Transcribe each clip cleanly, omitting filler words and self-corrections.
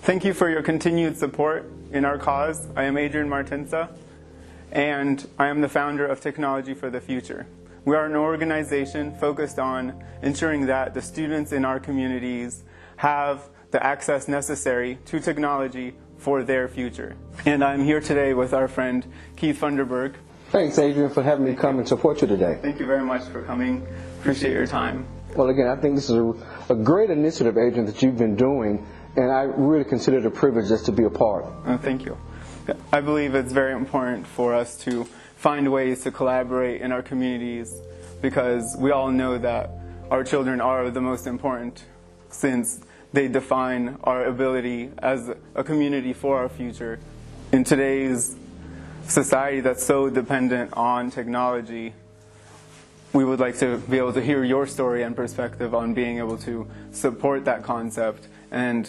Thank you for your continued support in our cause. I am Adrian Martensa, and I am the founder of Technology for the Future. We are an organization focused on ensuring that the students in our communities have the access necessary to technology for their future. And I'm here today with our friend Keith Funderburg. Thanks, Adrian, for having me come and support you today. Thank you very much for coming. Appreciate your time. Well, again, I think this is a great initiative, Adrian, that you've been doing, and I really consider it a privilege just to be a part. Thank you. I believe it's very important for us to find ways to collaborate in our communities, because we all know that our children are the most important, since they define our ability as a community for our future. In today's society that's so dependent on technology, we would like to be able to hear your story and perspective on being able to support that concept and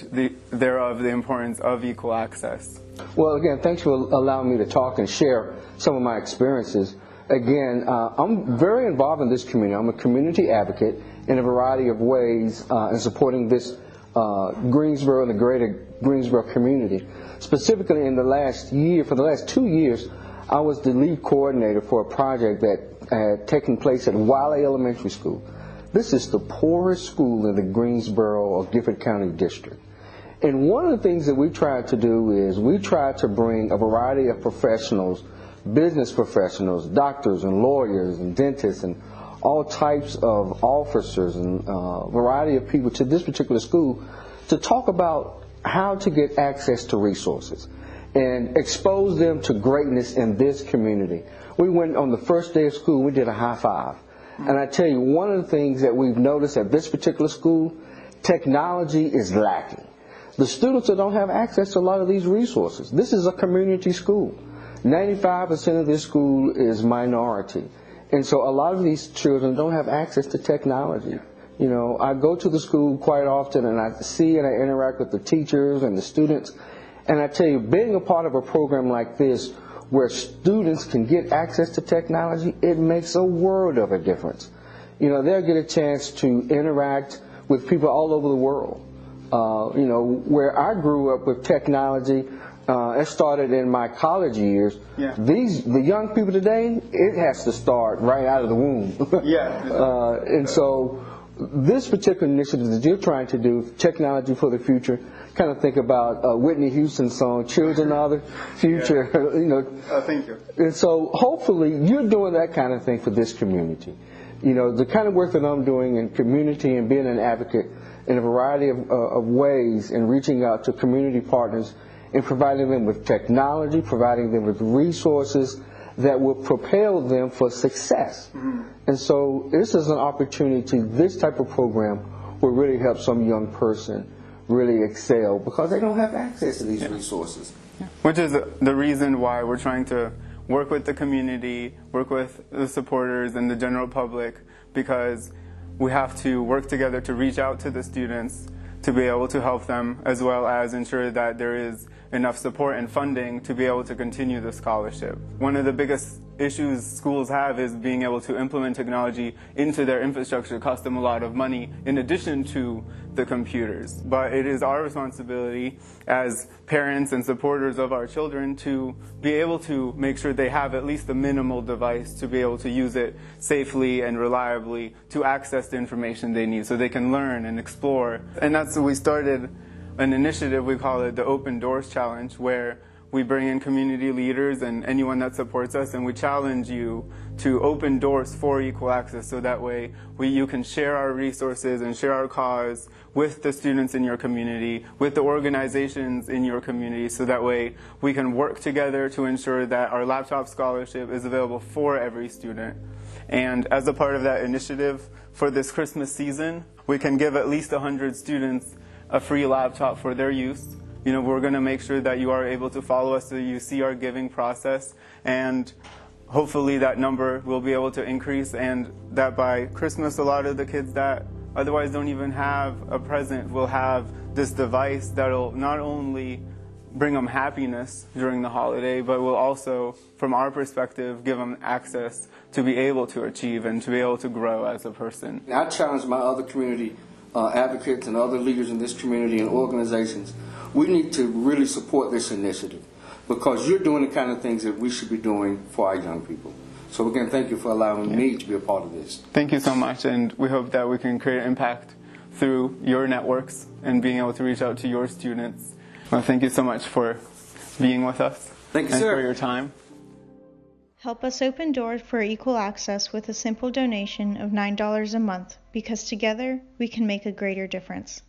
thereof the importance of equal access. Well, again, thanks for allowing me to talk and share some of my experiences. Again, I'm very involved in this community. I'm a community advocate in a variety of ways in supporting this Greensboro and the greater Greensboro community. Specifically in the last year, for the last 2 years, I was the lead coordinator for a project that had taken place at Wiley Elementary School. This is the poorest school in the Greensboro or Gifford County District. And one of the things that we tried to do is we tried to bring a variety of professionals, business professionals, doctors and lawyers and dentists and all types of officers and a variety of people to this particular school to talk about how to get access to resources and expose them to greatness in this community. We went on the first day of school, we did a high five. And I tell you, one of the things that we've noticed at this particular school, technology is lacking. The students don't have access to a lot of these resources. This is a community school. 95% of this school is minority. And so a lot of these children don't have access to technology. You know, I go to the school quite often and I see and I interact with the teachers and the students. And I tell you, being a part of a program like this where students can get access to technology, it makes a world of a difference. You know, they'll get a chance to interact with people all over the world. You know, where I grew up with technology, it started in my college years. Yeah. The young people today, it has to start right out of the womb. Yeah. And so this particular initiative that you're trying to do, Technology for the Future, kind of think about Whitney Houston's song, Children of the Future. Yeah. You know. Thank you. And so hopefully you're doing that kind of thing for this community. You know, the kind of work that I'm doing in community and being an advocate in a variety of ways and reaching out to community partners and providing them with technology, providing them with resources that will propel them for success. Mm-hmm. And so this is an opportunity, this type of program will really help some young person really excel because they don't have access to these resources. Yeah. Which is the reason why we're trying to work with the community, work with the supporters and the general public, because we have to work together to reach out to the students to be able to help them, as well as ensure that there is enough support and funding to be able to continue the scholarship. One of the biggest issues schools have is being able to implement technology into their infrastructure. It costs them a lot of money in addition to the computers. But it is our responsibility as parents and supporters of our children to be able to make sure they have at least a minimal device to be able to use it safely and reliably to access the information they need so they can learn and explore. And that's we started an initiative, we call it the Open Doors Challenge, where we bring in community leaders and anyone that supports us, and we challenge you to open doors for equal access, so that way you can share our resources and share our cause with the students in your community, with the organizations in your community, so that way we can work together to ensure that our laptop scholarship is available for every student. And as a part of that initiative, for this Christmas season, we can give at least 100 students a free laptop for their use. You know, we're going to make sure that you are able to follow us so you see our giving process, and hopefully that number will be able to increase, and that by Christmas a lot of the kids that otherwise don't even have a present will have this device that'll not only bring them happiness during the holiday, but will also, from our perspective, give them access to be able to achieve and to be able to grow as a person. I challenge my other community advocates and other leaders in this community and organizations, we need to really support this initiative because you're doing the kind of things that we should be doing for our young people. So again, thank you for allowing me to be a part of this. Thank you so much, and we hope that we can create impact through your networks and being able to reach out to your students. Well, thank you so much for being with us. Thank you, and sir. for your time. Help us open doors for equal access with a simple donation of $9 a month, because together we can make a greater difference.